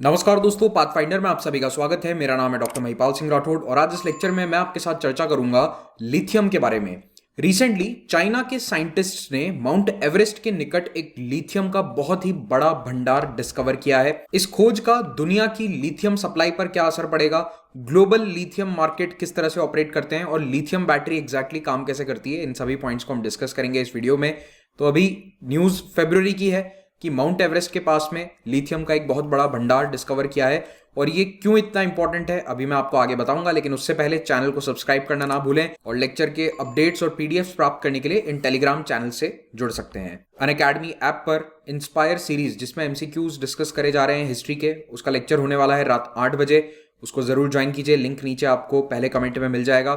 नमस्कार दोस्तों, पाथफाइंडर में आप सभी का स्वागत है। मेरा नाम है डॉक्टर महिपाल सिंह राठौड़ और आज इस लेक्चर में मैं आपके साथ चर्चा करूंगा लिथियम के बारे में। रिसेंटली चाइना के साइंटिस्ट्स ने माउंट एवरेस्ट के निकट एक लिथियम का बहुत ही बड़ा भंडार डिस्कवर किया है। इस खोज का दुनिया की लिथियम सप्लाई पर क्या असर पड़ेगा, ग्लोबल लिथियम मार्केट किस तरह से ऑपरेट करते हैं और लिथियम बैटरी एग्जैक्टली काम कैसे करती है, इन सभी पॉइंट्स को हम डिस्कस करेंगे इस वीडियो में। तो अभी न्यूज फरवरी की है कि माउंट एवरेस्ट के पास में लिथियम का एक बहुत बड़ा भंडार डिस्कवर किया है और ये क्यों इतना इंपॉर्टेंट है अभी मैं आपको आगे बताऊंगा। लेकिन उससे पहले चैनल को सब्सक्राइब करना ना भूलें और लेक्चर के अपडेट्स और पीडीएफ्स प्राप्त करने के लिए इन टेलीग्राम चैनल से जुड़ सकते हैं। अनअकैडमी ऐप पर इंस्पायर सीरीज जिसमें एमसीक्यूज डिस्कस करे जा रहे हैं हिस्ट्री के, उसका लेक्चर होने वाला है रात 8 बजे। उसको जरूर ज्वाइन कीजिए, लिंक नीचे आपको पहले कमेंट में मिल जाएगा।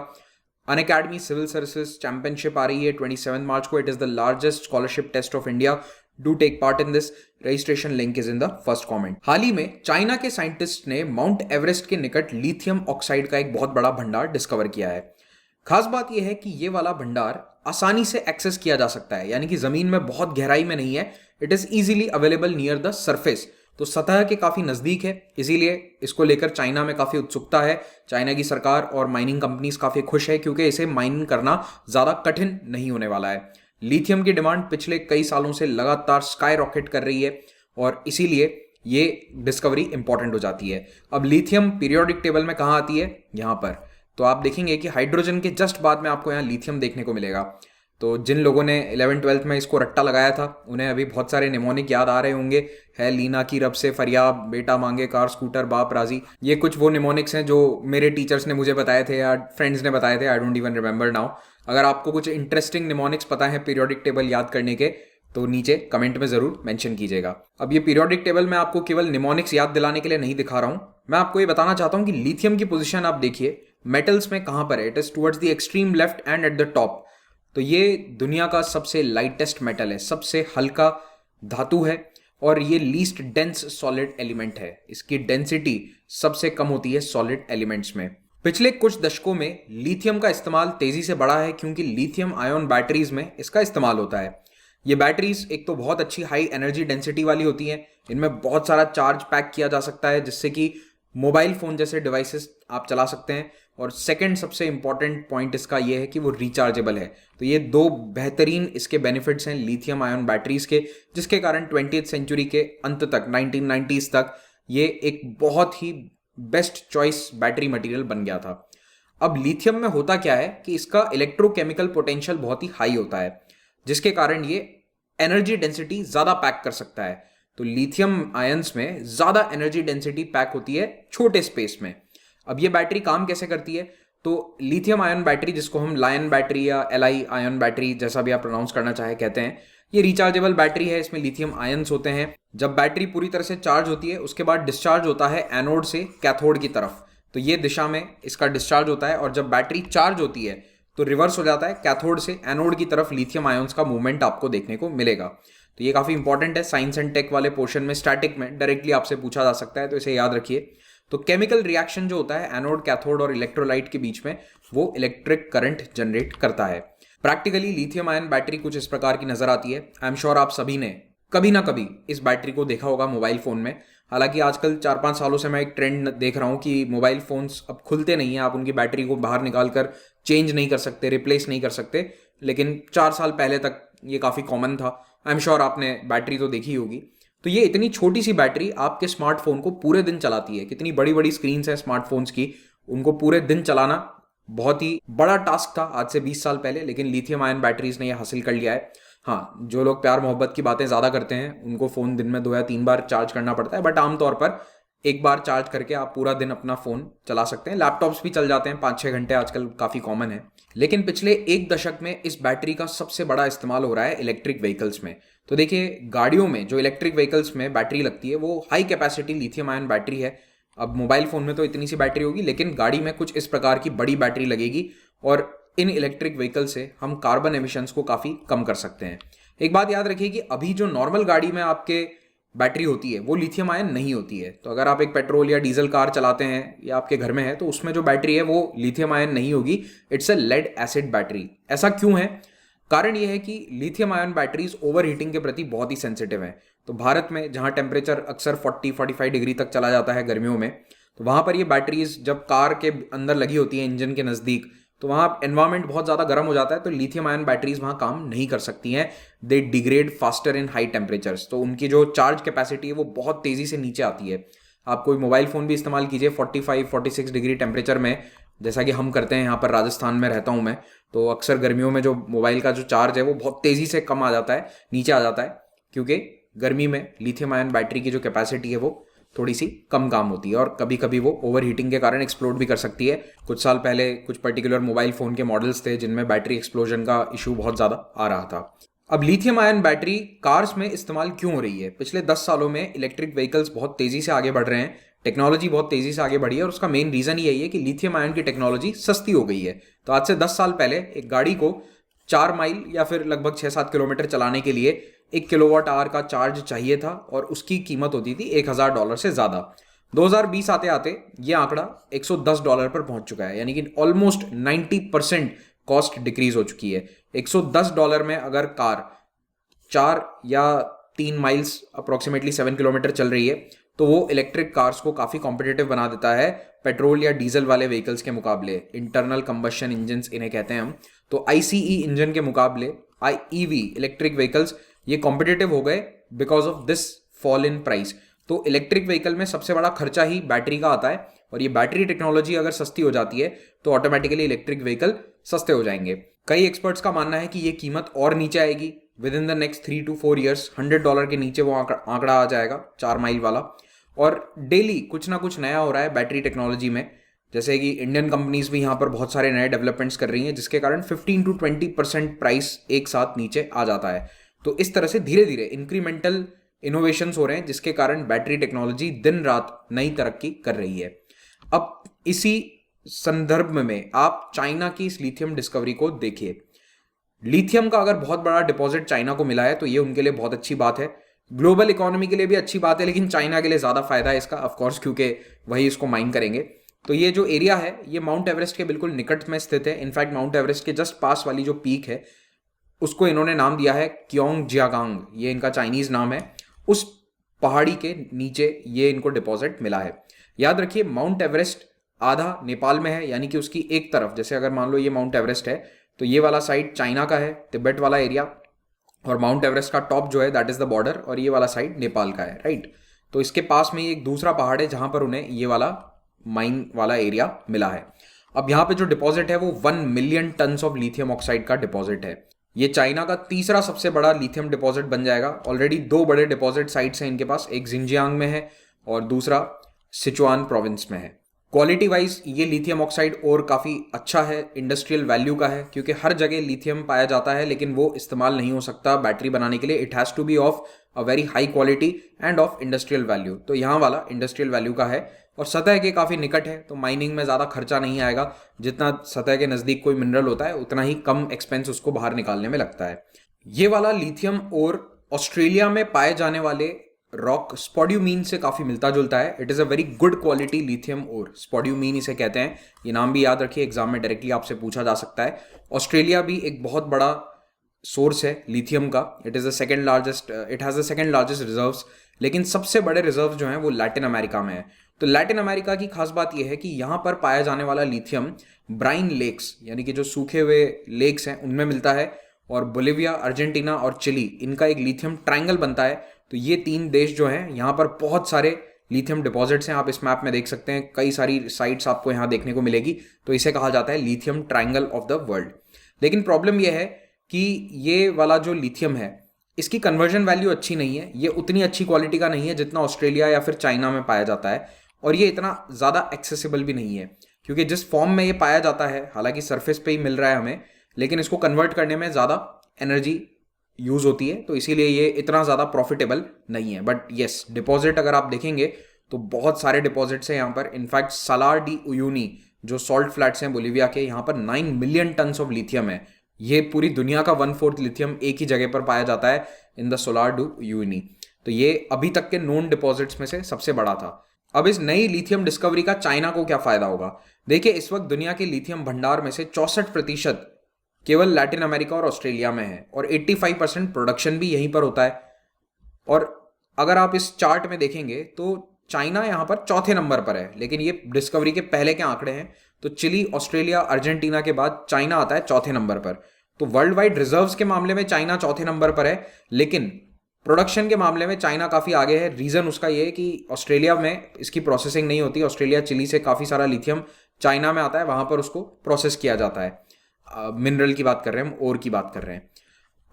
अनअकैडमी सिविल सर्विसेज चैंपियनशिप आ रही है 27 मार्च को। It is the largest scholarship test of India. Do take part in this. Registration link is in the first comment. हाल ही में चाइना के साइंटिस्ट ने माउंट एवरेस्ट के निकट लिथियम ऑक्साइड का एक बहुत बड़ा भंडार डिस्कवर किया है। खास बात यह है कि यह वाला भंडार आसानी से एक्सेस किया जा सकता है, यानी कि जमीन में बहुत गहराई में नहीं है। It is easily available near the surface, तो सतह के काफी नजदीक है। इसीलिए इसको लेकर चाइना में काफी उत्सुकता है। चाइना की सरकार और माइनिंग कंपनीज काफी खुश है क्योंकि इसे माइनिंग करना ज्यादा कठिन नहीं होने वाला है। लिथियम की डिमांड पिछले कई सालों से लगातार स्काई रॉकेट कर रही है और इसीलिए ये डिस्कवरी इंपॉर्टेंट हो जाती है। अब लिथियम पीरियोडिक टेबल में कहाँ आती है, यहाँ पर। तो आप देखेंगे कि हाइड्रोजन के जस्ट बाद में आपको यहाँ लिथियम देखने को मिलेगा। तो जिन लोगों ने 11th-12th में इसको रट्टा लगाया था उन्हें अभी बहुत सारे निमोनिक याद आ रहे होंगे। है लीना की रब से फरियाद, बेटा मांगे कार स्कूटर बाप राजी। ये कुछ वो निमोनिक्स हैं जो मेरे टीचर्स ने मुझे बताए थे या फ्रेंड्स ने बताए थे। I don't even remember now. अगर आपको कुछ इंटरेस्टिंग निमोनिक्स पता है पीरियोडिक टेबल याद करने के तो नीचे कमेंट में जरूर मेंशन कीजिएगा। अब ये पीरियोडिक टेबल मैं आपको केवल निमोनिक्स याद दिलाने के लिए नहीं दिखा रहा हूं, मैं आपको ये बताना चाहता हूं कि लिथियम की पोजीशन आप देखिए मेटल्स में कहां पर है। It is towards the extreme left and at the top. तो ये दुनिया का सबसे लाइटेस्ट मेटल है, सबसे हल्का धातु है और ये लीस्ट डेंस सॉलिड एलिमेंट है। इसकी डेंसिटी सबसे कम होती है सॉलिड एलिमेंट्स में। पिछले कुछ दशकों में लिथियम का इस्तेमाल तेजी से बढ़ा है क्योंकि लिथियम आयन बैटरीज में इसका इस्तेमाल होता है। ये बैटरीज एक तो बहुत अच्छी हाई एनर्जी डेंसिटी वाली होती हैं, इनमें बहुत सारा चार्ज पैक किया जा सकता है जिससे कि मोबाइल फोन जैसे डिवाइसेस आप चला सकते हैं। और सेकंड सबसे इंपॉर्टेंट पॉइंट इसका यह है कि वो रिचार्जेबल है। तो ये दो बेहतरीन इसके बेनिफिट्स हैं लिथियम आयन बैटरीज के, जिसके कारण 20th सेंचुरी के अंत तक 1990s तक ये एक बहुत ही बेस्ट चॉइस बैटरी मटेरियल बन गया था। अब लिथियम में होता क्या है कि इसका इलेक्ट्रोकेमिकल पोटेंशियल बहुत ही हाई होता है, जिसके कारण ये एनर्जी डेंसिटी ज्यादा पैक कर सकता है। तो लिथियम आयंस में ज्यादा एनर्जी डेंसिटी पैक होती है छोटे स्पेस में। अब ये बैटरी काम कैसे करती है, तो लिथियम आयन बैटरी, जिसको हम लायन बैटरी या एलआई आयन बैटरी जैसा भी आप प्रोनाउंस करना चाहे कहते हैं, ये रिचार्जेबल बैटरी है। इसमें लिथियम आयंस होते हैं। जब बैटरी पूरी तरह से चार्ज होती है उसके बाद डिस्चार्ज होता है एनोड से कैथोड की तरफ। तो ये दिशा में इसका डिस्चार्ज होता है और जब बैटरी चार्ज होती है तो रिवर्स हो जाता है, कैथोड से एनोड की तरफ लिथियम आयंस का मूवमेंट आपको देखने को मिलेगा। तो ये काफी इंपॉर्टेंट है। साइंस एंड टेक वाले पोर्शन में स्टैटिक में डायरेक्टली आपसे पूछा जा सकता है, तो इसे याद रखिए। तो केमिकल रिएक्शन जो होता है एनोड कैथोड और इलेक्ट्रोलाइट के बीच में, वो इलेक्ट्रिक करंट जनरेट करता है। प्रैक्टिकली लिथियम आयन बैटरी कुछ इस प्रकार की नजर आती है। आई एम श्योर आप सभी ने कभी ना कभी इस बैटरी को देखा होगा मोबाइल फोन में। हालांकि आजकल 4-5 सालों से मैं एक ट्रेंड देख रहा हूं कि मोबाइल फोन्स अब खुलते नहीं हैं, आप उनकी बैटरी को बाहर निकाल कर चेंज नहीं कर सकते, रिप्लेस नहीं कर सकते। लेकिन 4 साल पहले तक ये काफी कॉमन था। आई एम श्योर आपने बैटरी तो देखी होगी। तो ये इतनी छोटी सी बैटरी आपके स्मार्टफोन को पूरे दिन चलाती है। कितनी बड़ी बड़ी स्क्रीन है स्मार्टफोन्स की, उनको पूरे दिन चलाना बहुत ही बड़ा टास्क था आज से 20 साल पहले, लेकिन लिथियम आयन बैटरीज ने यह हासिल कर लिया है। हाँ, जो लोग प्यार मोहब्बत की बातें ज्यादा करते हैं उनको फोन दिन में 2 या 3 बार चार्ज करना पड़ता है, बट आमतौर पर एक बार चार्ज करके आप पूरा दिन अपना फोन चला सकते हैं। लैपटॉप्स भी चल जाते हैं 5-6 घंटे, आजकल काफी कॉमन है। लेकिन पिछले 1 दशक में इस बैटरी का सबसे बड़ा इस्तेमाल हो रहा है इलेक्ट्रिक व्हीकल्स में। तो देखिए, गाड़ियों में जो इलेक्ट्रिक व्हीकल्स में बैटरी लगती है वो high capacity lithium ion battery है। अब मोबाइल फोन में तो इतनी सी बैटरी होगी, लेकिन गाड़ी में कुछ इस प्रकार की बड़ी बैटरी लगेगी और इन इलेक्ट्रिक व्हीकल से हम कार्बन एमिशंस को काफी कम कर सकते हैं। एक बात याद रखिए कि अभी जो नॉर्मल गाड़ी में आपके बैटरी होती है वो लिथियम आयन नहीं होती है। तो अगर आप एक पेट्रोल या डीजल कार चलाते हैं या आपके घर में है तो उसमें जो बैटरी है वो लिथियम आयन नहीं होगी। It's a lead acid battery. ऐसा क्यों है? कारण यह है कि lithium ion batteries overheating के प्रति बहुत ही सेंसिटिव हैं। तो भारत में जहां टेम्परेचर अक्सर 40-45 डिग्री तक चला जाता है गर्मियों में, तो वहां पर ये बैटरीज जब कार के अंदर लगी होती है इंजन के नज़दीक, तो वहाँ एनवायरमेंट बहुत ज़्यादा गर्म हो जाता है, तो लिथियम आयन बैटरीज वहाँ काम नहीं कर सकती हैं। They degrade faster in high temperatures, तो उनकी जो चार्ज कैपेसिटी है वो बहुत तेज़ी से नीचे आती है। आप कोई मोबाइल फ़ोन भी इस्तेमाल कीजिए 45-46 डिग्री टेम्परेचर में, जैसा कि हम करते हैं यहाँ पर, राजस्थान में रहता हूँ मैं, तो अक्सर गर्मियों में जो मोबाइल का जो चार्ज है वो बहुत तेज़ी से कम आ जाता है, नीचे आ जाता है, क्योंकि गर्मी में लिथियम आयन बैटरी की जो कैपेसिटी है वो थोड़ी सी कम काम होती है और कभी कभी वो ओवर हीटिंग के कारण एक्सप्लोड भी कर सकती है। कुछ साल पहले कुछ पर्टिकुलर मोबाइल फ़ोन के मॉडल्स थे जिनमें बैटरी एक्सप्लोजन का इशू बहुत ज़्यादा आ रहा था। अब लिथियम आयन बैटरी कार्स में इस्तेमाल क्यों हो रही है? पिछले 10 सालों में इलेक्ट्रिक व्हीकल्स बहुत तेज़ी से आगे बढ़ रहे हैं, टेक्नोलॉजी बहुत तेज़ी से आगे बढ़ी है और उसका मेन रीज़न यही है कि लिथियम आयन की टेक्नोलॉजी सस्ती हो गई है। तो आज से 10 साल पहले एक गाड़ी को 4 माइल या फिर लगभग 6-7 किलोमीटर चलाने के लिए 1 किलोवाट आवर का चार्ज चाहिए था और उसकी कीमत होती थी $1000 से ज़्यादा। 2020 आते आते ये आंकड़ा $110 पर पहुंच चुका है, यानी कि ऑलमोस्ट 90% कॉस्ट डिक्रीज हो चुकी है। $110 में अगर कार 4 या 3 माइल्स अप्रोक्सीमेटली 7 किलोमीटर चल रही है, तो वो इलेक्ट्रिक कार्स को काफ़ी कॉम्पिटिटिव बना देता है पेट्रोल या डीजल वाले व्हीकल्स के मुकाबले। इंटरनल कंबशन इंजन्स इन्हें कहते हैं हम। तो आईसीई इंजन के मुकाबले आईईवी इलेक्ट्रिक व्हीकल्स ये कॉम्पिटिटिव हो गए because of this fall in price. तो इलेक्ट्रिक व्हीकल में सबसे बड़ा खर्चा ही बैटरी का आता है और ये बैटरी टेक्नोलॉजी अगर सस्ती हो जाती है तो ऑटोमेटिकली इलेक्ट्रिक व्हीकल सस्ते हो जाएंगे। कई एक्सपर्ट्स का मानना है कि ये कीमत और नीचे आएगी with in the next 3 to 4 years. $100 के नीचे वो आंकड़ा आ जाएगा 4 माइल वाला। और डेली कुछ ना कुछ नया हो रहा है बैटरी टेक्नोलॉजी में, जैसे कि इंडियन कंपनीज भी यहाँ पर बहुत सारे नए डेवलपमेंट्स कर रही हैं जिसके कारण 15 to 20% प्राइस एक साथ नीचे आ जाता है। तो इस तरह से धीरे धीरे इंक्रीमेंटल इनोवेशंस हो रहे हैं जिसके कारण बैटरी टेक्नोलॉजी दिन रात नई तरक्की कर रही है। अब इसी संदर्भ में आप चाइना की इस लिथियम डिस्कवरी को देखिए। लिथियम का अगर बहुत बड़ा डिपॉजिट चाइना को मिला है तो ये उनके लिए बहुत अच्छी बात है, ग्लोबल इकोनॉमी के लिए भी अच्छी बात है, लेकिन चाइना के लिए ज़्यादा फायदा है इसका ऑफकोर्स, क्योंकि वही इसको माइन करेंगे। तो ये जो एरिया है ये माउंट एवरेस्ट के बिल्कुल निकट में स्थित है। इनफैक्ट माउंट एवरेस्ट के जस्ट पास वाली जो पीक है उसको इन्होंने नाम दिया है क्योंगजियागांग, ये इनका चाइनीज नाम है। उस पहाड़ी के नीचे ये इनको डिपॉजिट मिला है। याद रखिए माउंट एवरेस्ट आधा नेपाल में है, यानी कि उसकी एक तरफ, जैसे अगर मान लो ये माउंट एवरेस्ट है तो ये वाला साइड चाइना का है, तिब्बत वाला एरिया, और माउंट एवरेस्ट का टॉप जो है दैट इज द बॉर्डर, और ये वाला साइड नेपाल का है, राइट। तो इसके पास में एक दूसरा पहाड़ है जहां पर उन्हें ये वाला माइन वाला एरिया मिला है। अब यहाँ पे जो डिपॉजिट है वो 1 million tons of lithium oxide का डिपॉजिट है। ये चाइना का तीसरा सबसे बड़ा लिथियम डिपॉजिट बन जाएगा। ऑलरेडी 2 बड़े डिपॉजिट साइट्स हैं इनके पास, एक जिंजियांग में है और दूसरा सिचुआन प्रोविंस में है। क्वालिटी वाइज ये लिथियम ऑक्साइड और काफ़ी अच्छा है, इंडस्ट्रियल वैल्यू का है, क्योंकि हर जगह लिथियम पाया जाता है लेकिन वो इस्तेमाल नहीं हो सकता बैटरी बनाने के लिए। It has to be of a very high quality and of industrial value. तो यहाँ वाला इंडस्ट्रियल वैल्यू का है और सतह के काफ़ी निकट है, तो माइनिंग में ज़्यादा खर्चा नहीं आएगा। जितना सतह के नज़दीक कोई मिनरल होता है उतना ही कम एक्सपेंस उसको बाहर निकालने में लगता है। ये वाला लिथियम और ऑस्ट्रेलिया में पाए जाने वाले रॉक स्पोड्यूमीन से काफ़ी मिलता जुलता है। It is a very good quality lithium और स्पोड्यूमीन इसे कहते हैं। ये नाम भी याद रखिए, एग्जाम में डायरेक्टली आपसे पूछा जा सकता है। ऑस्ट्रेलिया भी एक बहुत बड़ा सोर्स है लिथियम का। It has the second largest reserves, लेकिन सबसे बड़े रिजर्व जो हैं वो लैटिन अमेरिका में है। तो लैटिन अमेरिका की खास बात यह है कि यहाँ पर पाया जाने वाला लिथियम ब्राइन लेक्स, यानी कि जो सूखे हुए लेक्स हैं उनमें मिलता है, और बोलिविया, अर्जेंटीना और चिली, इनका एक लिथियम ट्रायंगल बनता है। तो ये 3 देश जो हैं यहाँ पर बहुत सारे लिथियम डिपॉजिट्स हैं। आप इस मैप में देख सकते हैं, कई सारी साइट्स आपको यहाँ देखने को मिलेगी। तो इसे कहा जाता है lithium triangle of the world. लेकिन प्रॉब्लम यह है कि ये वाला जो लिथियम है इसकी कन्वर्जन वैल्यू अच्छी नहीं है। ये उतनी अच्छी क्वालिटी का नहीं है जितना ऑस्ट्रेलिया या फिर चाइना में पाया जाता है, और ये इतना ज़्यादा एक्सेसिबल भी नहीं है, क्योंकि जिस फॉर्म में ये पाया जाता है, हालांकि सरफेस पे ही मिल रहा है हमें, लेकिन इसको कन्वर्ट करने में ज़्यादा एनर्जी यूज़ होती है, तो इसीलिए ये इतना ज़्यादा प्रॉफिटेबल नहीं है। बट येस, डिपॉजिट अगर आप देखेंगे तो बहुत सारे डिपॉजिट्स हैं यहाँ पर। इनफैक्ट सालार डी उयूनी जो सॉल्ट फ्लैट्स हैं बोलिविया के, यहाँ पर 9 मिलियन टन्स ऑफ लिथियम है। ये पूरी दुनिया का 1/4 लिथियम एक ही जगह पर पाया जाता है, in the solar do Uyuni. तो ये अभी तक के नोन डिपॉजिट्स में से सबसे बड़ा था। अब इस नई लिथियम डिस्कवरी का चाइना को क्या फायदा होगा? देखिए, इस वक्त दुनिया के लिथियम भंडार में से 64% केवल लैटिन अमेरिका और ऑस्ट्रेलिया में है, और 85% प्रोडक्शन भी यहीं पर होता है। और अगर आप इस चार्ट में देखेंगे तो चाइना यहाँ पर चौथे नंबर पर है, लेकिन ये डिस्कवरी के पहले के आंकड़े हैं। तो चिली, ऑस्ट्रेलिया, अर्जेंटीना के बाद चाइना आता है चौथे नंबर पर। तो वर्ल्ड वाइड रिजर्व्स के मामले में चाइना चौथे नंबर पर है, लेकिन प्रोडक्शन के मामले में चाइना काफ़ी आगे है। रीज़न उसका ये है कि ऑस्ट्रेलिया में इसकी प्रोसेसिंग नहीं होती। ऑस्ट्रेलिया, चिली से काफ़ी सारा लिथियम चाइना में आता है, वहाँ पर उसको प्रोसेस किया जाता है। मिनरल की बात कर रहे हैं हम, ओर की बात कर रहे हैं।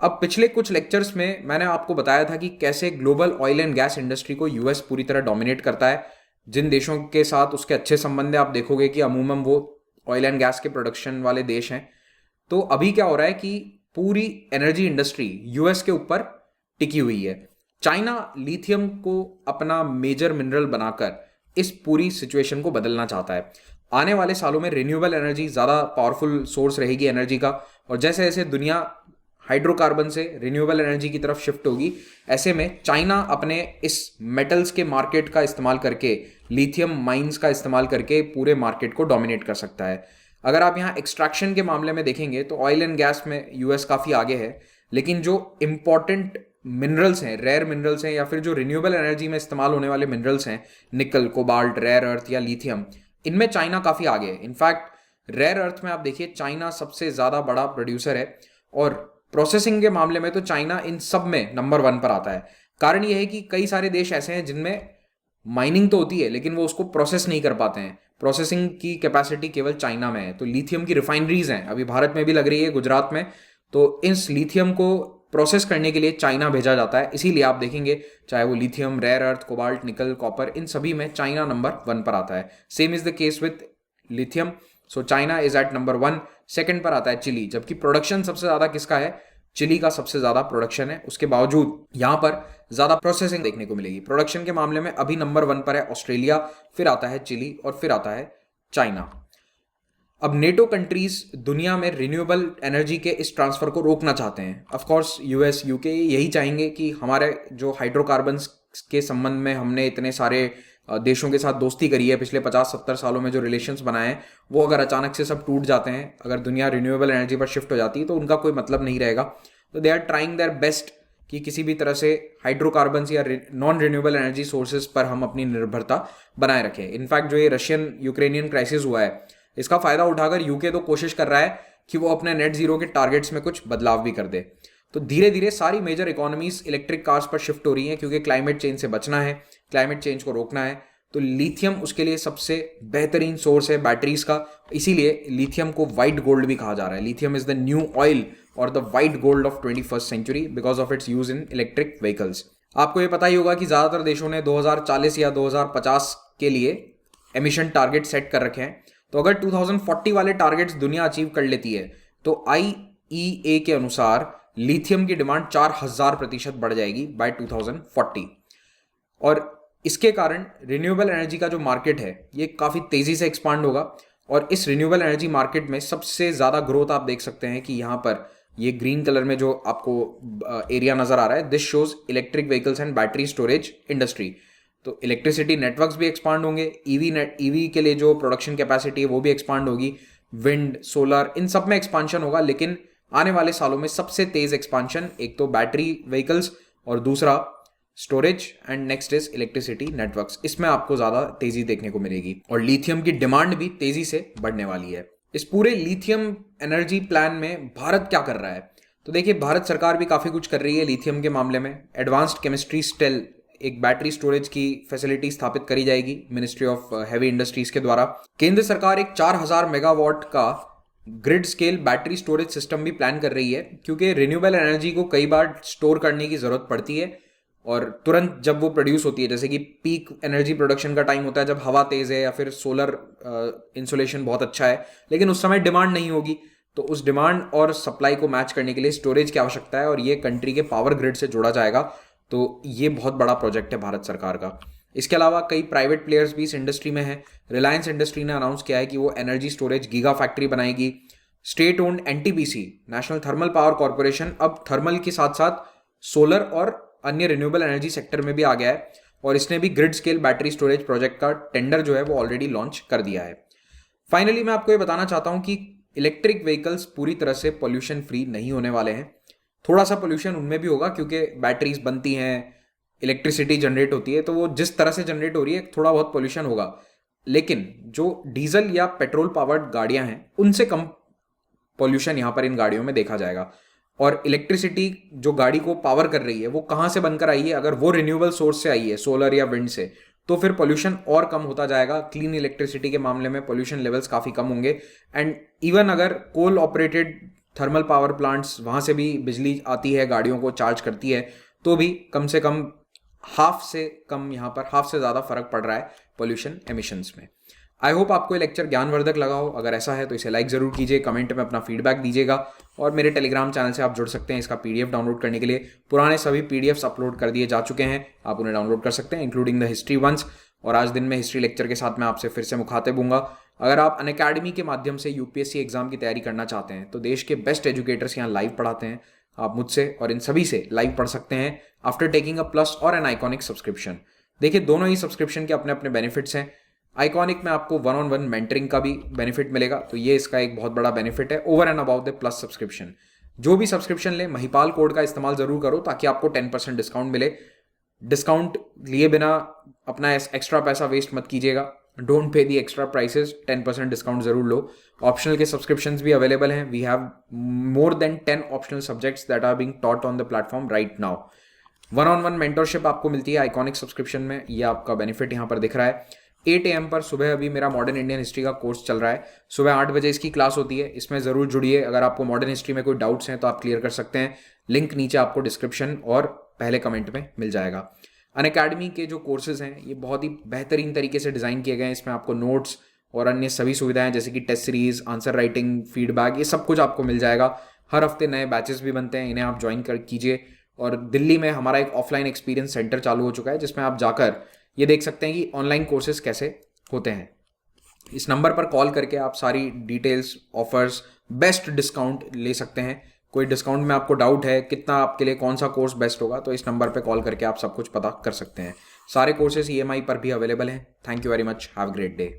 अब पिछले कुछ लेक्चर्स में मैंने आपको बताया था कि कैसे global oil and gas industry को यूएस पूरी तरह डोमिनेट करता है। जिन देशों के साथ उसके अच्छे संबंध है, आप देखोगे कि अमूमन वो ऑयल एंड गैस के प्रोडक्शन वाले देश हैं। तो अभी क्या हो रहा है कि पूरी एनर्जी इंडस्ट्री यूएस के ऊपर टिकी हुई है। चाइना लिथियम को अपना मेजर मिनरल बनाकर इस पूरी सिचुएशन को बदलना चाहता है। आने वाले सालों में रिन्यूएबल एनर्जी ज़्यादा पावरफुल सोर्स रहेगी एनर्जी का, और जैसे जैसे दुनिया हाइड्रोकार्बन से रिन्यूएबल एनर्जी की तरफ शिफ्ट होगी, ऐसे में चाइना अपने इस मेटल्स के मार्केट का इस्तेमाल करके, लिथियम माइंस का इस्तेमाल करके पूरे मार्केट को डोमिनेट कर सकता है। अगर आप यहाँ एक्सट्रैक्शन के मामले में देखेंगे तो ऑयल एंड गैस में यूएस काफ़ी आगे है, लेकिन जो इंपॉर्टेंट मिनरल्स हैं, रेयर मिनरल्स हैं, या फिर जो रिन्यूएबल एनर्जी में इस्तेमाल होने वाले मिनरल्स हैं, निकल, कोबाल्ट, रेयर अर्थ या लिथियम, इनमें चाइना काफ़ी आगे है। इनफैक्ट रेयर अर्थ में आप देखिए चाइना सबसे ज़्यादा बड़ा प्रोड्यूसर है, और प्रोसेसिंग के मामले में तो चाइना इन सब में नंबर 1 पर आता है। कारण यह है कि कई सारे देश ऐसे हैं जिनमें माइनिंग तो होती है, लेकिन वो उसको प्रोसेस नहीं कर पाते हैं। प्रोसेसिंग की कैपेसिटी केवल चाइना में है। तो लिथियम की रिफाइनरीज हैं, अभी भारत में भी लग रही है, गुजरात में। तो इस लिथियम को प्रोसेस करने के लिए चाइना भेजा जाता है। इसीलिए आप देखेंगे चाहे वो lithium, rare earth, cobalt, nickel, copper, इन सभी में चाइना नंबर 1 पर आता है। Same is the case with lithium. So China is at number 1। Second पर आता है चिली, जबकि प्रोडक्शन सबसे ज्यादा किसका है? चिली का सबसे ज्यादा प्रोडक्शन है। उसके बावजूद यहां पर ज्यादा प्रोसेसिंग देखने को मिलेगी। प्रोडक्शन के मामले में अभी नंबर 1 पर है ऑस्ट्रेलिया, फिर आता है चिली, और फिर आता है चाइना। अब नेटो कंट्रीज दुनिया में रिन्यूएबल एनर्जी के इस ट्रांसफर को रोकना चाहते हैं। ऑफ कोर्स यूएस, यूके यही चाहेंगे कि हमारे जो हाइड्रोकार्बन्स के संबंध में हमने इतने सारे देशों के साथ दोस्ती करी है पिछले 50-70 सालों में, जो रिलेशंस बनाए हैं, वो अगर अचानक से सब टूट जाते हैं, अगर दुनिया रिन्यूएबल एनर्जी पर शिफ्ट हो जाती है, तो उनका कोई मतलब नहीं रहेगा। तो they are trying their best कि किसी भी तरह से हाइड्रोकार्बन्स या नॉन रिन्यूएबल एनर्जी सोर्सेज पर हम अपनी निर्भरता बनाए रखें। इनफैक्ट जो ये रशियन यूक्रेनियन क्राइसिस हुआ है, इसका फायदा उठाकर यूके तो कोशिश कर रहा है कि वो अपने नेट जीरो के टारगेट्स में कुछ बदलाव भी कर दे। तो धीरे धीरे सारी मेजर इकोनॉमीज इलेक्ट्रिक कार्स पर शिफ्ट हो रही हैं, क्योंकि क्लाइमेट चेंज से बचना है, क्लाइमेट चेंज को रोकना है। तो लिथियम उसके लिए सबसे बेहतरीन सोर्स है बैटरीज का। इसीलिए लिथियम को व्हाइट गोल्ड भी कहा जा रहा है। Lithium is the new oil और the white gold of 21st century because of its use in electric vehicles. आपको ये पता ही होगा कि ज्यादातर देशों ने 2040 या 2050 के लिए एमिशन टारगेट सेट कर रखे हैं। तो अगर 2040 वाले टारगेट्स दुनिया अचीव कर लेती है, तो IEA के अनुसार लिथियम की डिमांड 4000% बढ़ जाएगी बाय 2040। और इसके कारण रिन्यूएबल एनर्जी का जो मार्केट है, ये काफ़ी तेज़ी से एक्सपांड होगा। और इस रिन्यूएबल एनर्जी मार्केट में सबसे ज़्यादा ग्रोथ आप देख सकते हैं कि यहाँ पर ये ग्रीन कलर में जो आपको एरिया नज़र आ रहा है, this shows electric vehicles and battery storage industry. तो इलेक्ट्रिसिटी नेटवर्क्स भी एक्सपांड होंगे, ईवी के लिए जो प्रोडक्शन कैपेसिटी है वो भी एक्सपांड होगी, विंड, सोलर, इन सब में एक्सपांशन होगा। लेकिन आने वाले सालों में सबसे तेज एक्सपांशन एक तो बैटरी व्हीकल्स और दूसरा storage and next is electricity networks. इसमें आपको ज्यादा तेजी देखने को मिलेगी, और लिथियम की डिमांड भी तेजी से बढ़ने वाली है। इस पूरे लिथियम एनर्जी प्लान में भारत क्या कर रहा है? तो देखिए, भारत सरकार भी काफी कुछ कर रही है लिथियम के मामले में। एडवांस्ड केमिस्ट्री स्टेल, एक बैटरी स्टोरेज की फैसिलिटी स्थापित करी जाएगी मिनिस्ट्री ऑफ हैवी इंडस्ट्रीज के द्वारा। केंद्र सरकार एक 4000 मेगावाट का grid scale battery storage system भी प्लान कर रही है, क्योंकि रिन्यूएबल एनर्जी को कई बार स्टोर करने की जरूरत पड़ती है, और तुरंत जब वो प्रोड्यूस होती है, जैसे कि पीक एनर्जी प्रोडक्शन का टाइम होता है जब हवा तेज है या फिर सोलर इंसुलेशन बहुत अच्छा है, लेकिन उस समय डिमांड नहीं होगी। तो उस डिमांड और सप्लाई को मैच करने के लिए स्टोरेज की आवश्यकता है, और ये कंट्री के पावर ग्रिड से जोड़ा जाएगा। तो ये बहुत बड़ा प्रोजेक्ट है भारत सरकार का। इसके अलावा कई प्राइवेट प्लेयर्स भी इस इंडस्ट्री में हैं। रिलायंस इंडस्ट्री ने अनाउंस किया है कि वो एनर्जी स्टोरेज गीगा फैक्ट्री बनाएगी। State owned NTPC, national thermal power corporation, अब थर्मल के साथ साथ सोलर और अन्य रिन्यूएबल एनर्जी सेक्टर में भी आ गया है, और इसने भी grid scale battery storage project का टेंडर जो है वो ऑलरेडी लॉन्च कर दिया है। फाइनली मैं आपको ये बताना चाहता हूं कि इलेक्ट्रिक व्हीकल्स पूरी तरह से पोल्यूशन फ्री नहीं होने वाले हैं। थोड़ा सा पोल्यूशन उनमें भी होगा क्योंकि बैटरीज बनती हैं, इलेक्ट्रिसिटी जनरेट होती है, तो वो जिस तरह से जनरेट हो रही है थोड़ा बहुत पोल्यूशन होगा। लेकिन जो डीजल या पेट्रोल पावर्ड गाड़ियां हैं उनसे कम पोल्यूशन यहाँ पर इन गाड़ियों में देखा जाएगा। और इलेक्ट्रिसिटी जो गाड़ी को पावर कर रही है वो कहाँ से बनकर आई है, अगर वो रिन्यूएबल सोर्स से आई है, सोलर या विंड से, तो फिर पोल्यूशन और कम होता जाएगा। क्लीन इलेक्ट्रिसिटी के मामले में पोल्यूशन लेवल्स काफ़ी कम होंगे। एंड इवन अगर कोल ऑपरेटेड थर्मल पावर प्लांट्स वहाँ से भी बिजली आती है, गाड़ियों को चार्ज करती है, तो भी कम से कम हाफ से कम, यहाँ पर हाफ से ज़्यादा फर्क पड़ रहा है पोल्यूशन एमिशंस में। आई होप आपको ये लेक्चर ज्ञानवर्धक लगा हो। अगर ऐसा है तो इसे लाइक ज़रूर कीजिए, कमेंट में अपना फीडबैक दीजिएगा और मेरे टेलीग्राम चैनल से आप जुड़ सकते हैं। इसका पीडीएफ डाउनलोड करने के लिए पुराने सभी पीडीएफ्स अपलोड कर दिए जा चुके हैं, आप उन्हें डाउनलोड कर सकते हैं, इंक्लूडिंग द हिस्ट्री वंस। और आज दिन में हिस्ट्री लेक्चर के साथ मैं आपसे फिर से मुखातिब हूँगा। अगर आप अनअकैडमी के माध्यम से यूपीएससी एग्जाम की तैयारी करना चाहते हैं तो देश के बेस्ट एजुकेटर्स यहाँ लाइव पढ़ाते हैं। आप मुझसे और इन सभी से लाइव पढ़ सकते हैं आफ्टर टेकिंग अ प्लस और एन आइकॉनिक सब्सक्रिप्शन। देखिए, दोनों ही सब्सक्रिप्शन के अपने अपने बेनिफिट्स हैं। आइकॉनिक में आपको 1-on-1 मेंटरिंग का भी बेनिफिट मिलेगा, तो ये इसका एक बहुत बड़ा बेनिफिट है over and about the plus subscription. जो भी सब्सक्रिप्शन ले, महिपाल कोड का इस्तेमाल जरूर करो ताकि आपको 10% डिस्काउंट मिले। डिस्काउंट लिए बिना अपना एक्स्ट्रा पैसा वेस्ट मत कीजिएगा। Don't pay the extra prices, 10% discount जरूर लो। ऑप्शनल के सब्सक्रिप्शंस भी अवेलेबल हैं। We have more than 10 optional subjects that are being taught on the platform right now. 1-on-1 mentorship आपको मिलती है आइकॉनिक सब्सक्रिप्शन में, ये आपका बेनिफिट यहाँ पर दिख रहा है। 8 AM पर सुबह अभी मेरा मॉडर्न इंडियन हिस्ट्री का कोर्स चल रहा है। सुबह 8 बजे इसकी क्लास होती है, इसमें ज़रूर जुड़िए। अगर आपको मॉडर्न हिस्ट्री में कोई डाउट्स हैं तो आप क्लियर कर सकते हैं। लिंक नीचे आपको डिस्क्रिप्शन और पहले कमेंट में मिल जाएगा। अनअकैडमी के जो कोर्सेज हैं ये बहुत ही बेहतरीन तरीके से डिज़ाइन किए गए हैं। इसमें आपको नोट्स और अन्य सभी सुविधाएं जैसे कि test series, answer writing, feedback, ये सब कुछ आपको मिल जाएगा। हर हफ्ते नए बैचेस भी बनते हैं, इन्हें आप ज्वाइन कर कीजिए। और दिल्ली में हमारा एक ऑफलाइन एक्सपीरियंस सेंटर चालू हो चुका है जिसमें आप जाकर ये देख सकते हैं कि ऑनलाइन कोर्सेज कैसे होते हैं। इस नंबर पर कॉल करके आप सारी डिटेल्स, ऑफर्स, बेस्ट डिस्काउंट ले सकते हैं। कोई डिस्काउंट में आपको डाउट है, कितना आपके लिए कौन सा कोर्स बेस्ट होगा, तो इस नंबर पर कॉल करके आप सब कुछ पता कर सकते हैं। सारे कोर्सेज EMI पर भी अवेलेबल हैं। Thank you very much, have a great day.